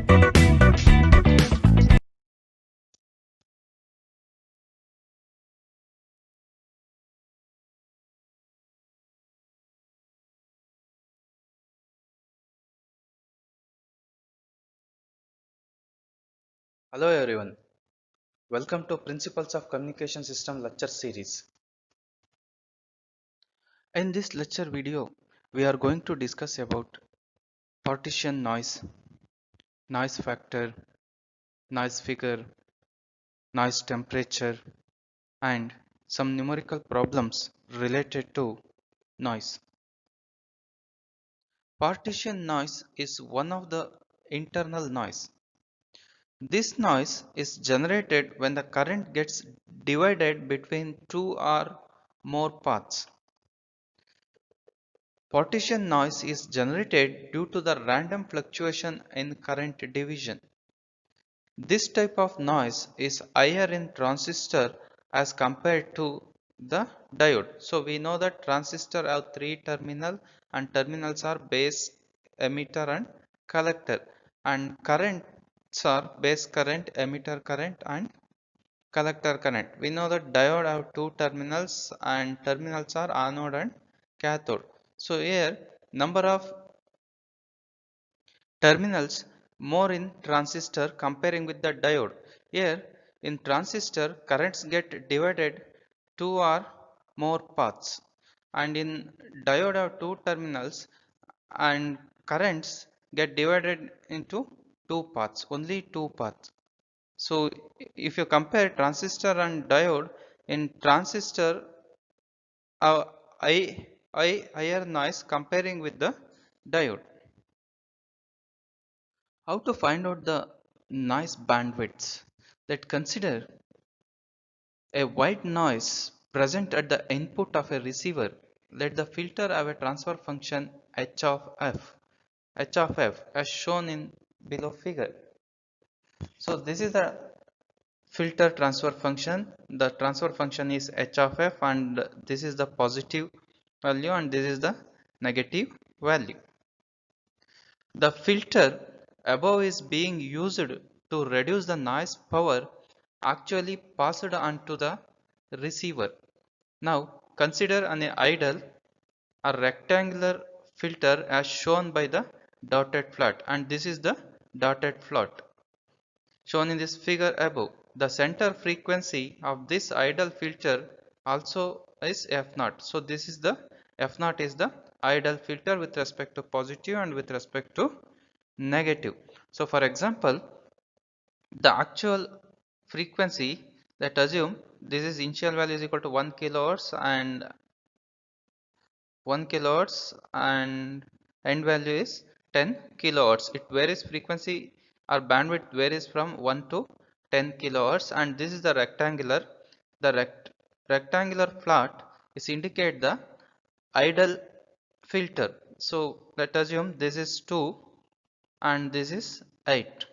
Hello everyone, welcome to Principles of Communication System lecture series. In this lecture video, we are going to discuss about partition noise, noise factor, noise figure, noise temperature, and some numerical problems related to noise. Partition noise is one of the internal noise. This noise is generated when the current gets divided between two or more paths. Partition noise is generated due to the random fluctuation in current division. This type of noise is higher in transistor as compared to the diode. So we know that transistor have three terminal and terminals are base, emitter and collector, and currents are base current, emitter current and collector current. We know that diode have two terminals and terminals are anode and cathode. So here number of terminals more in transistor comparing with the diode. Here in transistor currents get divided two or more paths, and in diode have two terminals and currents get divided into two paths, only two paths. So if you compare transistor and diode, in transistor a higher noise comparing with the diode. How to find out the noise bandwidths? That consider a white noise present at the input of a receiver. Let the filter have a transfer function h of f as shown in below figure. So this is the filter transfer function. The transfer function is h of f, and this is the positive value and this is the negative value. The filter above is being used to reduce the noise power actually passed on to the receiver. Now consider an ideal a rectangular filter as shown by the dotted plot, and this is the dotted plot shown in this figure above. The center frequency of this ideal filter also is f0. So this is the f0 is the ideal filter with respect to positive and with respect to negative. So for example, the actual frequency, let assume this is initial value is equal to 1 kilohertz and 1 kilohertz and end value is 10 kilohertz. It varies frequency or bandwidth varies from 1 to 10 kilohertz, and this is the rectangular. The rectangular plot is indicate the ideal filter. So let assume this is 2 and this is 8.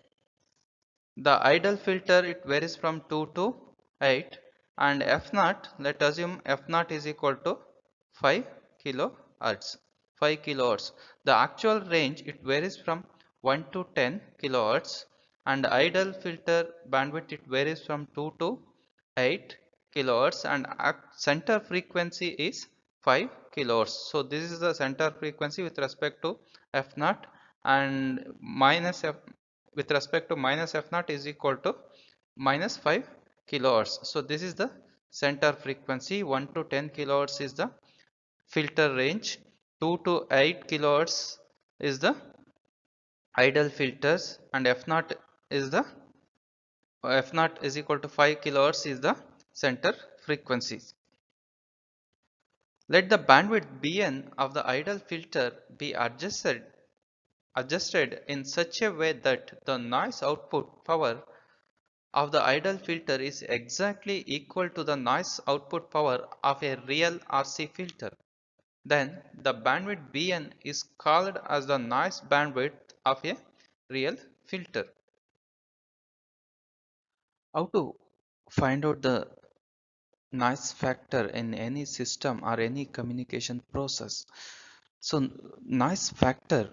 The ideal filter it varies from 2 to 8, and f0, let assume f0 is equal to 5 kilohertz. 5 kilohertz. The actual range it varies from 1 to 10 kilohertz, and ideal filter bandwidth it varies from 2 to 8 kilohertz, and center frequency is 5 kilohertz. So this is the center frequency with respect to f0, and minus f with respect to minus f0 is equal to minus 5 kilohertz. So this is the center frequency. 1 to 10 kilohertz is the filter range, 2 to 8 kilohertz is the ideal filters, and f0 is the f0 is equal to 5 kilohertz is the center frequencies. Let the bandwidth Bn of the ideal filter be adjusted in such a way that the noise output power of the ideal filter is exactly equal to the noise output power of a real RC filter. Then the bandwidth Bn is called as the noise bandwidth of a real filter. How to find out the noise factor in any system or any communication process? So noise factor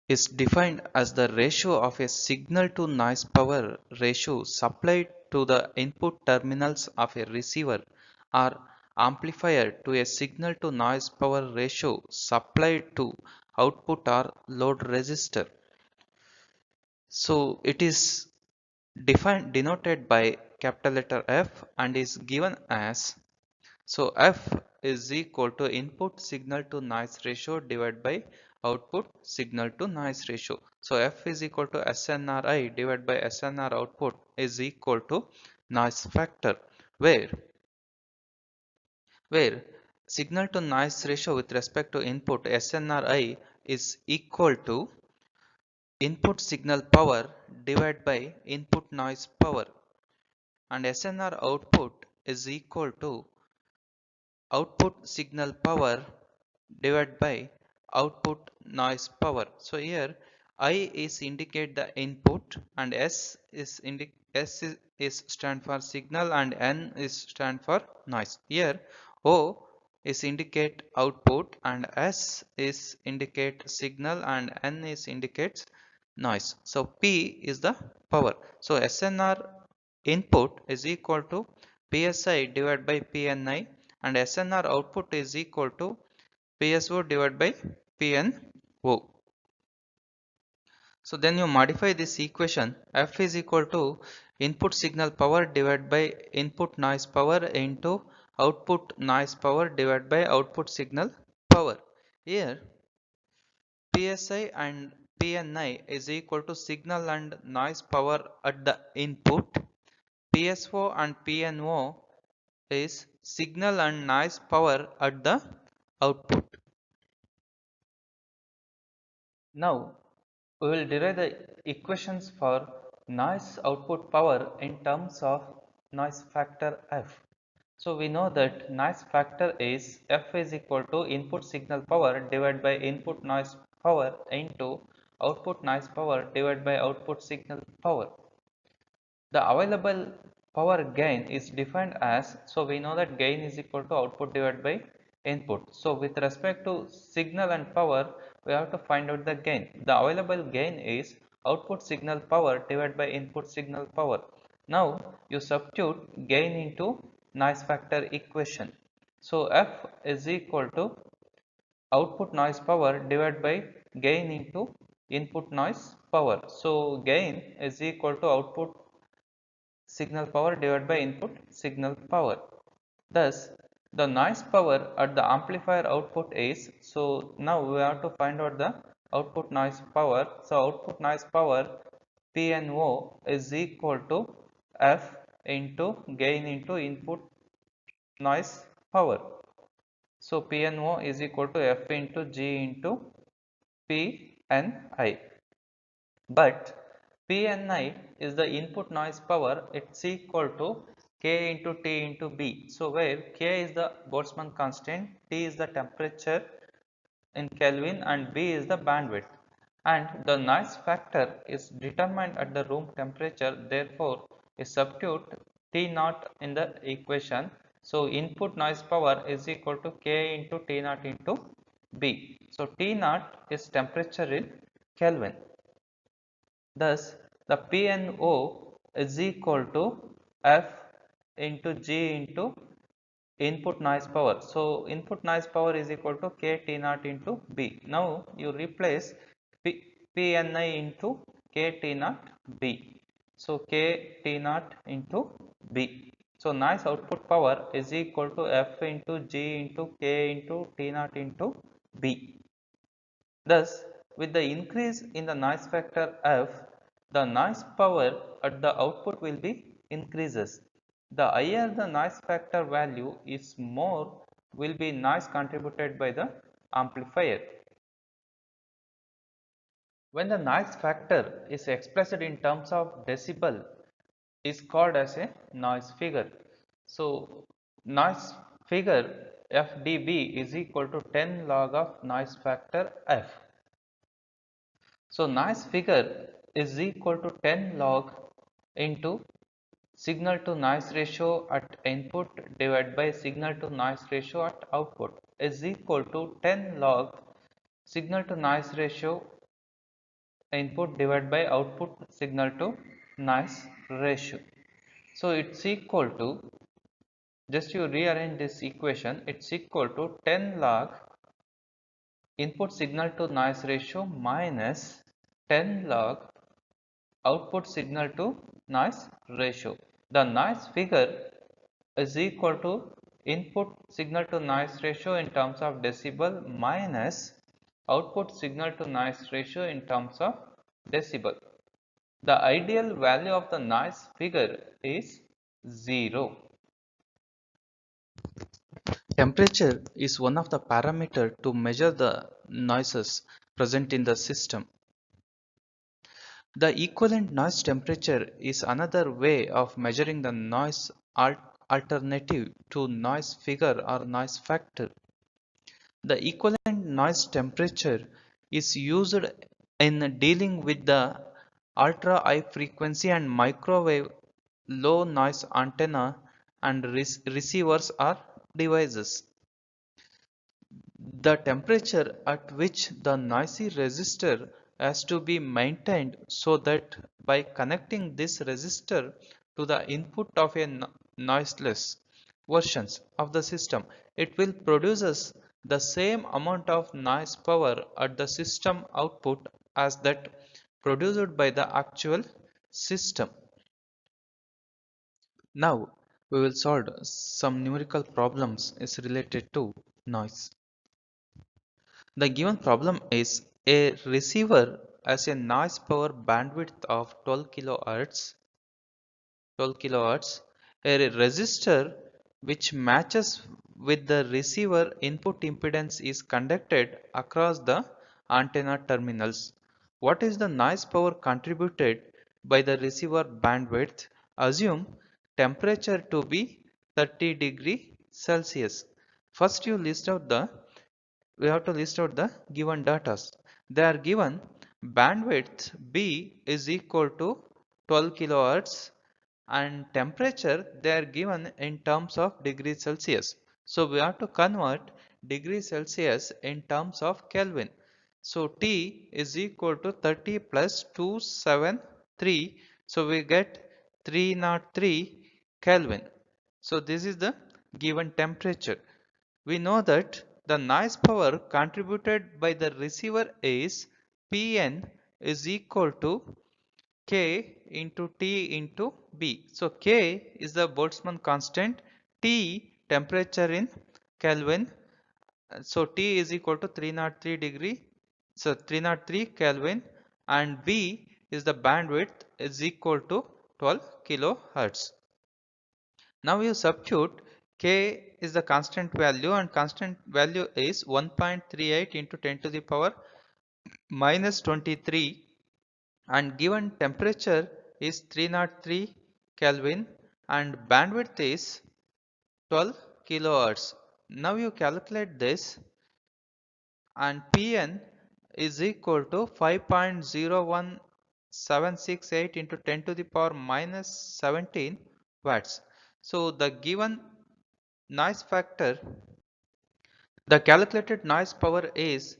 is defined as the ratio of a signal to noise power ratio supplied to the input terminals of a receiver or amplifier to a signal to noise power ratio supplied to output or load resistor. So it is defined denoted by capital letter F and is given as, so F is equal to input signal to noise ratio divided by output signal to noise ratio. So F is equal to SNRI divided by SNR output is equal to noise factor, where where signal to noise ratio with respect to input SNRI is equal to input signal power divided by input noise power, and SNR output is equal to output signal power divided by output noise power. So here I is indicate the input and S is stand for signal and N is stand for noise. Here O is indicate output and S is indicate signal and N is indicates noise. So P is the power. So SNR input is equal to PSI divided by PNI, and SNR output is equal to PSO divided by PNO. So then you modify this equation. F is equal to input signal power divided by input noise power into output noise power divided by output signal power. Here PSI and PNI is equal to signal and noise power at the input. PSO and PNO is signal and noise power at the output. Now we will derive the equations for noise output power in terms of noise factor F. So we know that noise factor is F is equal to input signal power divided by input noise power into output noise power divided by output signal power. The available power gain is defined as, so we know that gain is equal to output divided by input. So with respect to signal and power, we have to find out the gain. The available gain is output signal power divided by input signal power. Now you substitute gain into noise factor equation. So F is equal to output noise power divided by gain into input noise power. So gain is equal to output signal power divided by input signal power. Thus, the noise power at the amplifier output is, so now we have to find out the output noise power. So, output noise power PNO is equal to F into gain into input noise power. So, PNO is equal to F into G into PNI. But PNI is the input noise power, it's equal to K into T into B. So where K is the Boltzmann constant, T is the temperature in Kelvin and B is the bandwidth. And the noise factor is determined at the room temperature, therefore we substitute T naught in the equation. So input noise power is equal to K into T naught into B. So T naught is temperature in Kelvin. Thus, the PNO is equal to F into G into input noise power. So, input noise power is equal to K T naught into B. Now, you replace PNI into K T naught B. So, K T naught into B. So, noise output power is equal to F into G into K into T naught into B. Thus, with the increase in the noise factor F, the noise power at the output will be increases. The higher the noise factor value is, more will be noise contributed by the amplifier. When the noise factor is expressed in terms of decibel, is called as a noise figure. So, noise figure FdB is equal to 10 log of noise factor F. So, noise figure is equal to 10 log into signal to noise ratio at input divided by signal to noise ratio at output is equal to 10 log signal to noise ratio input divided by output signal to noise ratio. So it's equal to, just you rearrange this equation, it's equal to 10 log input signal to noise ratio minus 10 log output signal to noise ratio. The noise figure is equal to input signal to noise ratio in terms of decibel minus output signal to noise ratio in terms of decibel. The ideal value of the noise figure is 0. Temperature is one of the parameters to measure the noises present in the system. The equivalent noise temperature is another way of measuring the noise alternative to noise figure or noise factor. The equivalent noise temperature is used in dealing with the ultra high frequency and microwave low noise antenna and receivers or devices. The temperature at which the noisy resistor has to be maintained so that by connecting this resistor to the input of a noiseless versions of the system, it will produces the same amount of noise power at the system output as that produced by the actual system. Now we will solve some numerical problems is related to noise. The given problem is a receiver has a noise power bandwidth of 12 kilohertz, a resistor which matches with the receiver input impedance is conducted across the antenna terminals. What is the noise power contributed by the receiver bandwidth? Assume temperature to be 30 degree Celsius. First you list out the we have to list out the given data. They are given bandwidth B is equal to 12 kilohertz and temperature they are given in terms of degrees Celsius. So we have to convert degrees Celsius in terms of Kelvin. So T is equal to 30 plus 273. So we get 303 Kelvin. So this is the given temperature. We know that the noise power contributed by the receiver is Pn is equal to K into T into B. So K is the Boltzmann constant, T temperature in Kelvin. So T is equal to 303 degree, so 303 Kelvin, and B is the bandwidth is equal to 12 kilohertz. Now you substitute K is the constant value and constant value is 1.38 into 10 to the power minus 23 and given temperature is 303 Kelvin and bandwidth is 12 kilohertz. Now you calculate this and Pn is equal to 5.01768 into 10 to the power minus 17 watts. So the given noise factor, the calculated noise power is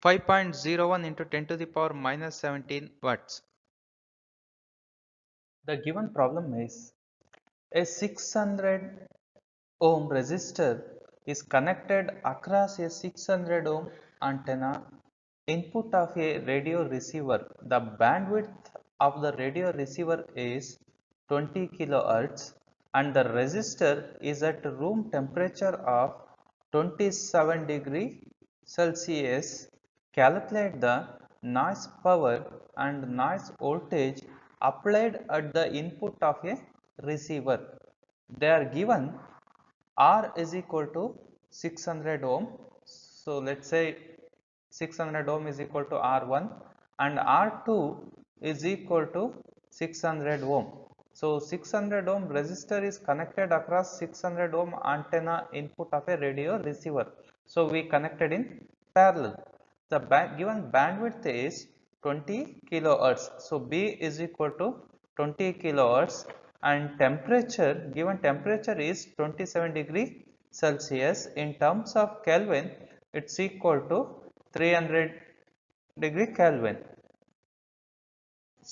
5.01 into 10 to the power minus 17 watts. The given problem is a 600 ohm resistor is connected across a 600 ohm antenna input of a radio receiver. The bandwidth of the radio receiver is 20 kilohertz and the resistor is at room temperature of 27 degree Celsius. Calculate the noise power and noise voltage applied at the input of a receiver. They are given R is equal to 600 ohm. So let's say 600 ohm is equal to R1 and R2 is equal to 600 ohm. So 600 ohm resistor is connected across 600 ohm antenna input of a radio receiver. So we connected in parallel. The given bandwidth is 20 kilohertz. So B is equal to 20 kilohertz and temperature, given temperature is 27 degree Celsius. In terms of Kelvin, it's equal to 300 degree Kelvin.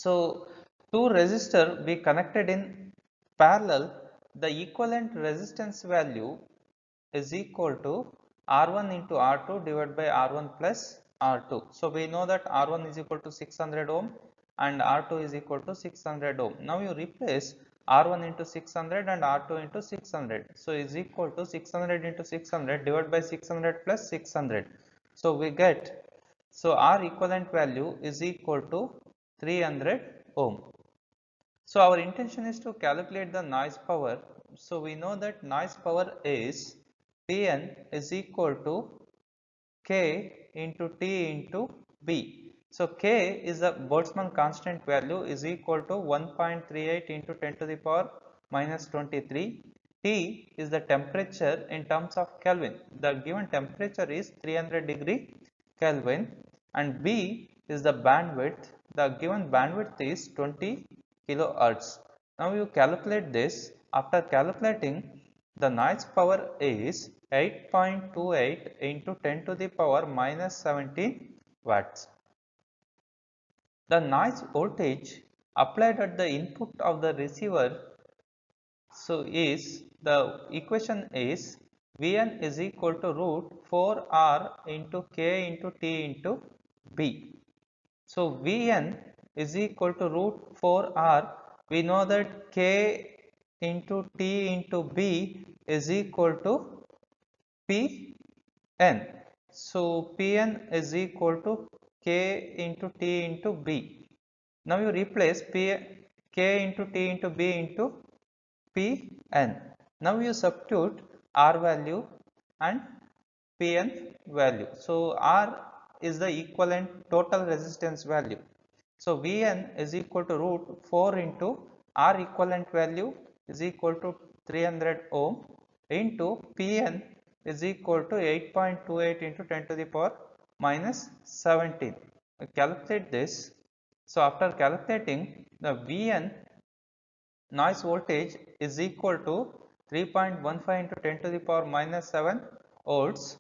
So two resistor be connected in parallel, the equivalent resistance value is equal to R1 into R2 divided by R1 plus R2. So we know that R1 is equal to 600 ohm and R2 is equal to 600 ohm. Now you replace R1 into 600 and R2 into 600. So is equal to 600 into 600 divided by 600 plus 600. So we get, so R equivalent value is equal to 300 ohm. So our intention is to calculate the noise power. So we know that noise power is Pn is equal to K into T into B. So K is the Boltzmann constant value is equal to 1.38 into 10 to the power minus 23. T is the temperature in terms of Kelvin. The given temperature is 300 degree Kelvin, and B is the bandwidth. The given bandwidth is 20 kilohertz. Now you calculate this. After calculating, the noise power is 8.28 into 10 to the power minus 17 watts. The noise voltage applied at the input of the receiver, so is the equation is Vn is equal to root 4R into K into T into B. So Vn is equal to root 4R. We know that K into T into B is equal to Pn. So Pn is equal to K into T into B. Now you replace K into T into B into Pn. Now you substitute R value and Pn value. So R is the equivalent total resistance value. So Vn is equal to root 4 into R equivalent value is equal to 300 ohm into Pn is equal to 8.28 into 10 to the power minus 17. We calculate this. So after calculating, the Vn noise voltage is equal to 3.15 into 10 to the power minus 7 volts,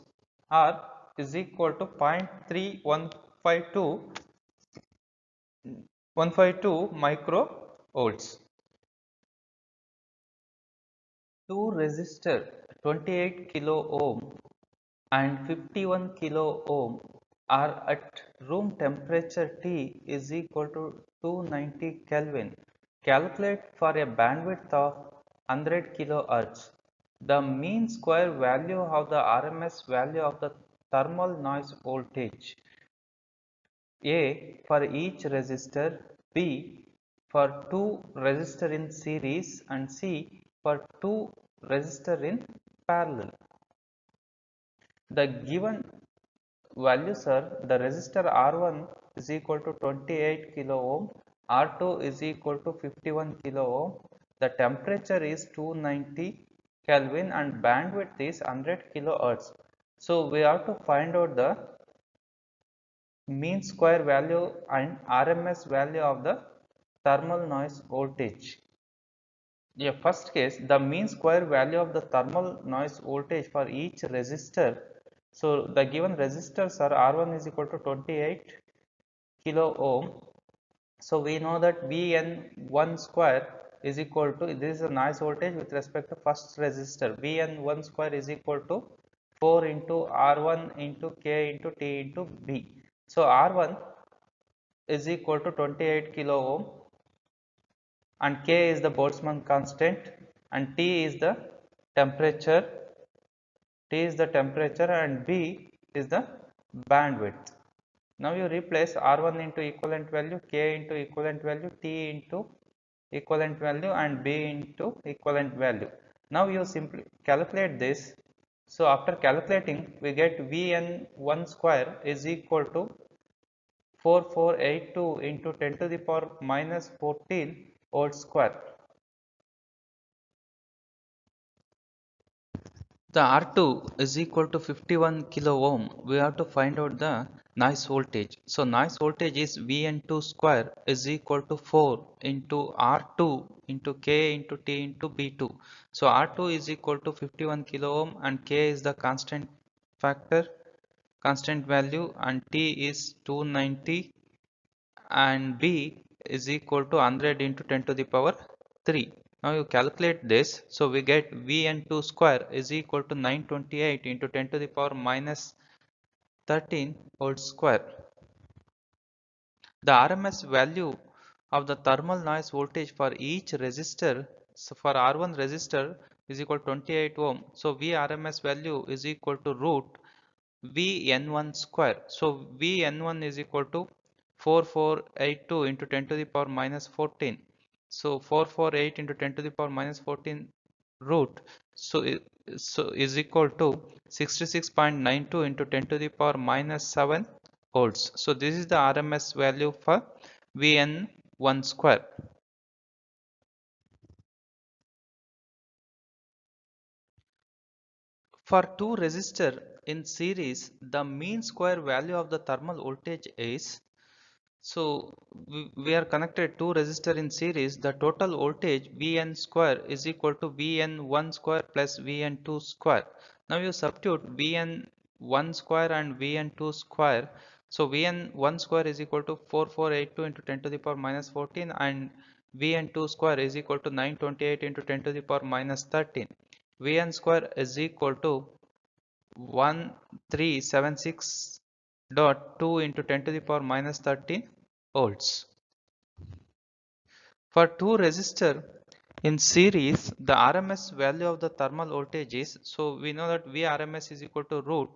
or is equal to 0.3152 micro volts. Two resistor 28 kilo ohm and 51 kilo ohm are at room temperature T is equal to 290 Kelvin. Calculate for a bandwidth of 100 kilohertz the mean square value of the RMS value of the thermal noise voltage, A for each resistor, B for two resistor in series, and C for two resistor in parallel. The given values are, the resistor R1 is equal to 28 kilo ohm, R2 is equal to 51 kilo ohm, the temperature is 290 Kelvin and bandwidth is 100 kilohertz. So we have to find out the mean square value and RMS value of the thermal noise voltage. Yeah, first case, the mean square value of the thermal noise voltage for each resistor. So the given resistors are R1 is equal to 28 kilo ohm. So we know that Vn1 square is equal to, this is a noise voltage with respect to first resistor. Vn1 square is equal to 4 into R1 into K into T into B. So R1 is equal to 28 kilo ohm and K is the Boltzmann constant and T is the temperature, and B is the bandwidth. Now you replace R1 into equivalent value, K into equivalent value, T into equivalent value and B into equivalent value. Now you simply calculate this. So after calculating, we get Vn1 square is equal to 4482 into 10 to the power minus 14 volt square. The R2 is equal to 51 kilo ohm. We have to find out the noise voltage. So noise voltage is Vn2 square is equal to 4 into R2 into K into T into B2. So R2 is equal to 51 kilo ohm and K is the constant factor, constant value, and T is 290 and B is equal to 100 into 10 to the power 3. Now you calculate this, so we get Vn2 square is equal to 928 into 10 to the power minus 13 whole square. The RMS value of the thermal noise voltage for each resistor, so for R1 resistor is equal to 28 ohm. So Vrms value is equal to root Vn1 square. So Vn1 is equal to 4482 into 10 to the power minus 14. So 448 into 10 to the power minus 14 root. So is equal to 66.92 into 10 to the power minus 7 volts. So this is the RMS value for Vn1 square. For two resistor in series, the mean square value of the thermal voltage is, so we are connected two resistor in series. The total voltage Vn square is equal to Vn1 square plus Vn2 square. Now you substitute Vn1 square and Vn2 square. So Vn1 square is equal to 4482 into 10 to the power minus 14 and Vn2 square is equal to 928 into 10 to the power minus 13. Vn square is equal to 1376.2 into 10 to the power minus 13 volts. For two resistor in series, the RMS value of the thermal voltage is, so we know that Vrms is equal to root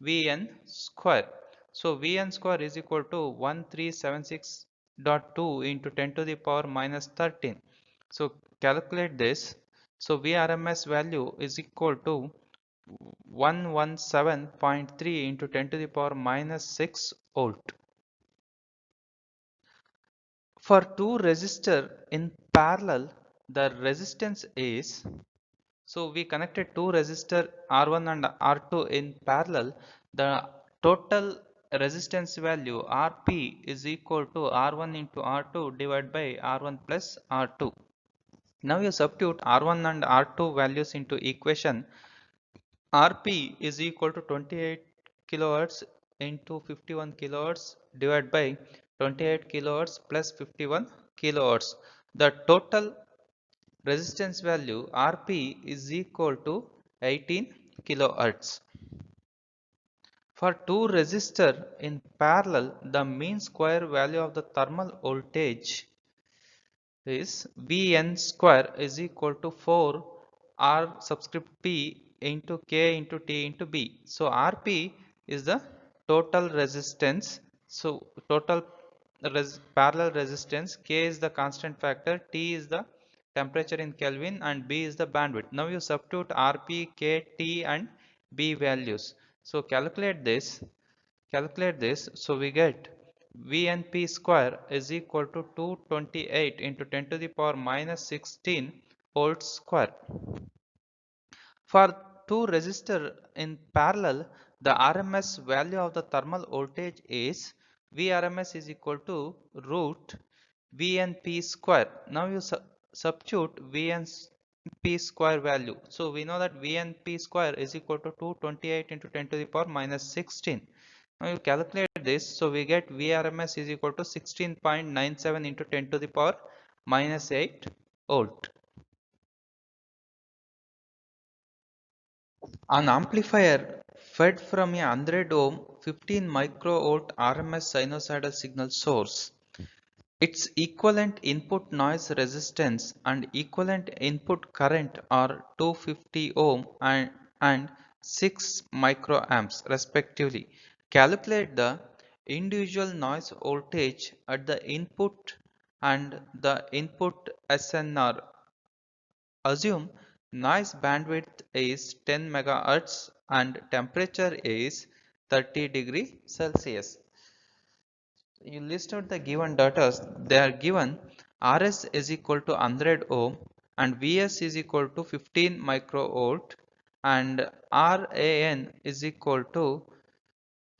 Vn square. So Vn square is equal to 1376.2 into 10 to the power minus 13. So calculate this. So Vrms value is equal to 117.3 into 10 to the power minus 6 volt. For two resistor in parallel, the resistance is, so we connected two resistor R1 and R2 in parallel. The total resistance value Rp is equal to R1 into R2 divided by R1 plus R2. Now you substitute R1 and R2 values into equation. Rp is equal to 28 kilohertz into 51 kilohertz divided by 28 kilohertz plus 51 kilohertz. The total resistance value Rp is equal to 18 kilohertz. For two resistor in parallel, the mean square value of the thermal voltage is Vn square is equal to 4 R subscript P into K into T into B. So Rp is the total resistance. So total parallel resistance, K is the constant factor, T is the temperature in Kelvin and B is the bandwidth. Now you substitute Rp, K, T and B values. So calculate this, so we get Vnp square is equal to 228 into 10 to the power minus 16 volts square. For two resistor in parallel, the RMS value of the thermal voltage is Vrms is equal to root Vnp square. Now you substitute Vnp square value. So we know that Vnp square is equal to 228 into 10 to the power minus 16. Now you calculate this, so we get Vrms is equal to 16.97 into 10 to the power minus 8 volt. An amplifier fed from a 100 ohm 15 microvolt RMS sinusoidal signal source. Its equivalent input noise resistance and equivalent input current are 250 ohm and 6 microamps respectively. Calculate the individual noise voltage at the input and the input SNR. Assume noise bandwidth is 10 MHz and temperature is 30 degree Celsius. You list out the given data. They are given Rs is equal to 100 ohm and Vs is equal to 15 microvolt and Ran is equal to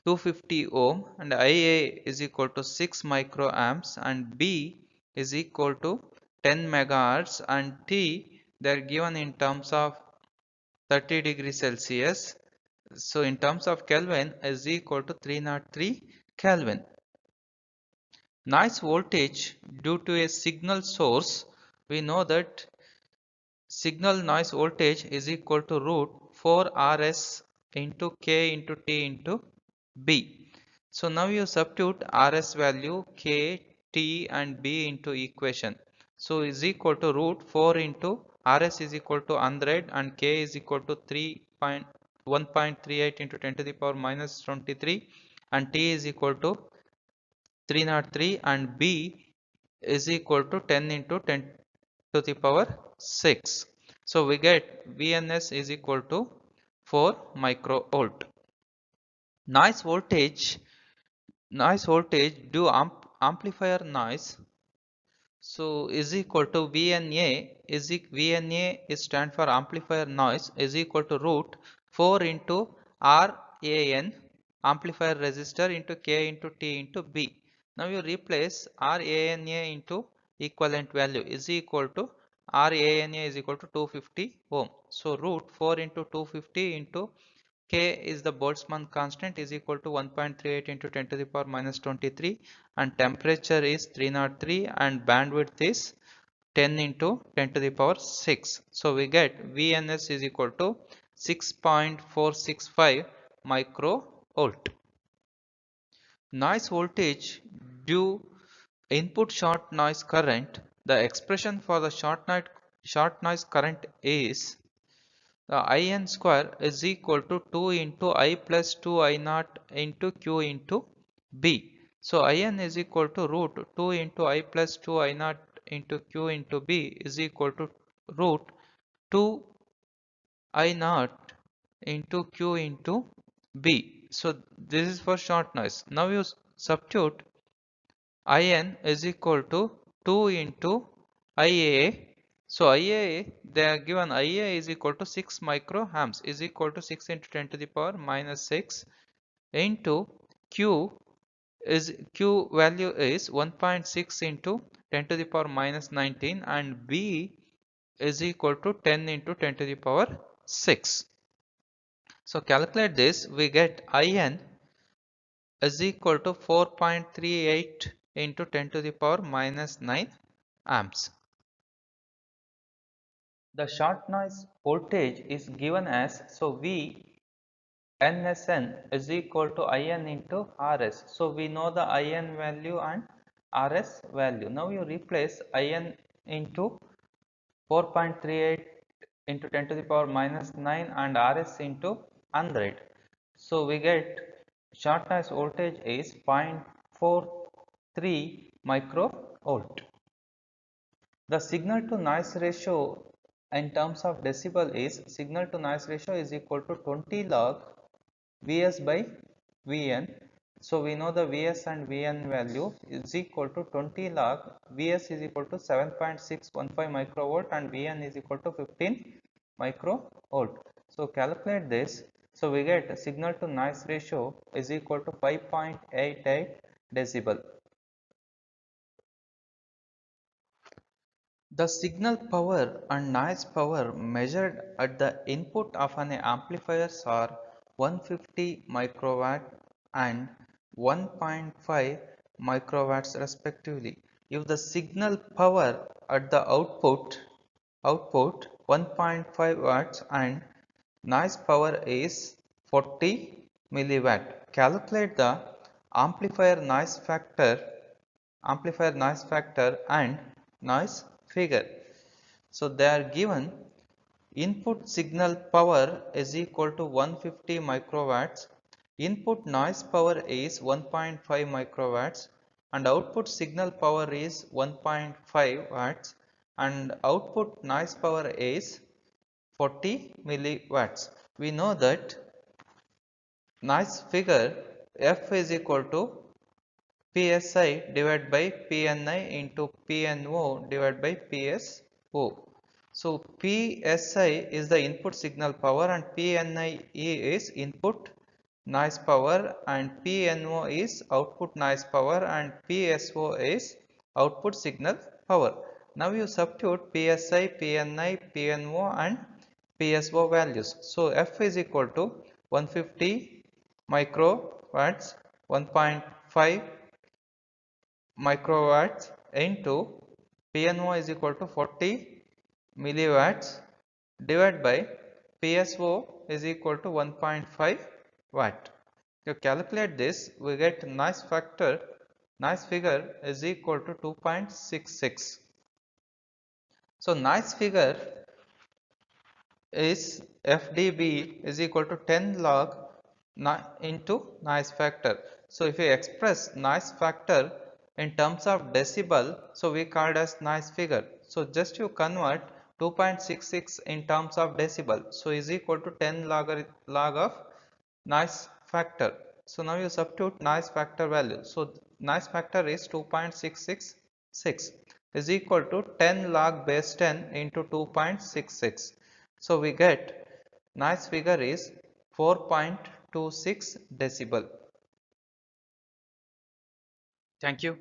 250 ohm and Ia is equal to 6 microamps and B is equal to 10 megahertz and T they are given in terms of 30 degrees Celsius. So in terms of Kelvin is equal to 303 Kelvin. Noise voltage due to a signal source, we know that signal noise voltage is equal to root 4 Rs into K into T into B. So now you substitute Rs value K, T and B into equation. So is equal to root 4 into Rs is equal to 100 and K is equal to 1.38 into 10 to the power minus 23 and T is equal to 303 and B is equal to 10 into 10 to the power 6. So we get VNS is equal to 4 microvolt. Noise voltage, noise voltage due amplifier noise, so is equal to VNA VNA is stand for amplifier noise is equal to root 4 into RAN amplifier resistor into K into T into B. Now you replace RANA into equivalent value is equal to RANA is equal to 250 ohm. So root 4 into 250 into K is the Boltzmann constant is equal to 1.38 into 10 to the power minus 23 and temperature is 303 and bandwidth is 10 into 10 to the power 6. So we get VNS is equal to 6.465 microvolt. Noise voltage due input short noise current. The expression for the short noise current is the In square is equal to 2 into I plus 2 I naught into Q into B. So In is equal to root 2 into I plus 2 I naught into Q into B is equal to root 2 I naught into Q into B. So this is for short noise. Now you substitute In is equal to 2 into IAA. So IAA, they are given IAA is equal to 6 microamps is equal to 6 into 10 to the power minus 6 into Q value is 1.6 into 10 to the power minus 19 and B is equal to 10 into 10 to the power 6. So calculate this, we get In is equal to 4.38 into 10 to the power minus 9 amps. The short noise voltage is given as, so V NSN is equal to IN into RS. So we know the IN value and RS value. Now you replace IN into 4.38 into 10 to the power minus 9 and RS into 100. So we get short noise voltage is 0.43 microvolt. The signal to noise ratio in terms of decibel is signal to noise ratio is equal to 20 log Vs by Vn. So we know the Vs and Vn value is equal to 20 log Vs is equal to 7.615 microvolt and Vn is equal to 15 microvolt. So calculate this. So we get signal to noise ratio is equal to 5.88 decibel. The signal power and noise power measured at the input of an amplifier are 150 microwatt and 1.5 microwatts respectively. If the signal power at the output 1.5 watts and noise power is 40 milliwatt. Calculate the amplifier noise factor and noise figure. So they are given input signal power is equal to 150 microwatts, input noise power is 1.5 microwatts and output signal power is 1.5 watts and output noise power is 40 milliwatts. We know that noise figure F is equal to PSI divided by PNI into PNO divided by PSO. So PSI is the input signal power and PNI is input noise power and PNO is output noise power and PSO is output signal power. Now you substitute PSI, PNI, PNO and PSO values. So F is equal to 150 microwatts, 1.5 microwatts into PNO is equal to 40 milliwatts divided by PSO is equal to 1.5 watt. To calculate this, we get noise figure is equal to 2.66. So noise figure is FdB is equal to 10 log into noise factor. So if we express noise factor in terms of decibel, so we called as noise figure. So just you convert 2.66 in terms of decibel, so is equal to 10 log of noise factor. So now you substitute noise factor value. So noise factor is 2.666 is equal to 10 log base 10 into 2.66. So we get noise figure is 4.26 decibel. Thank you.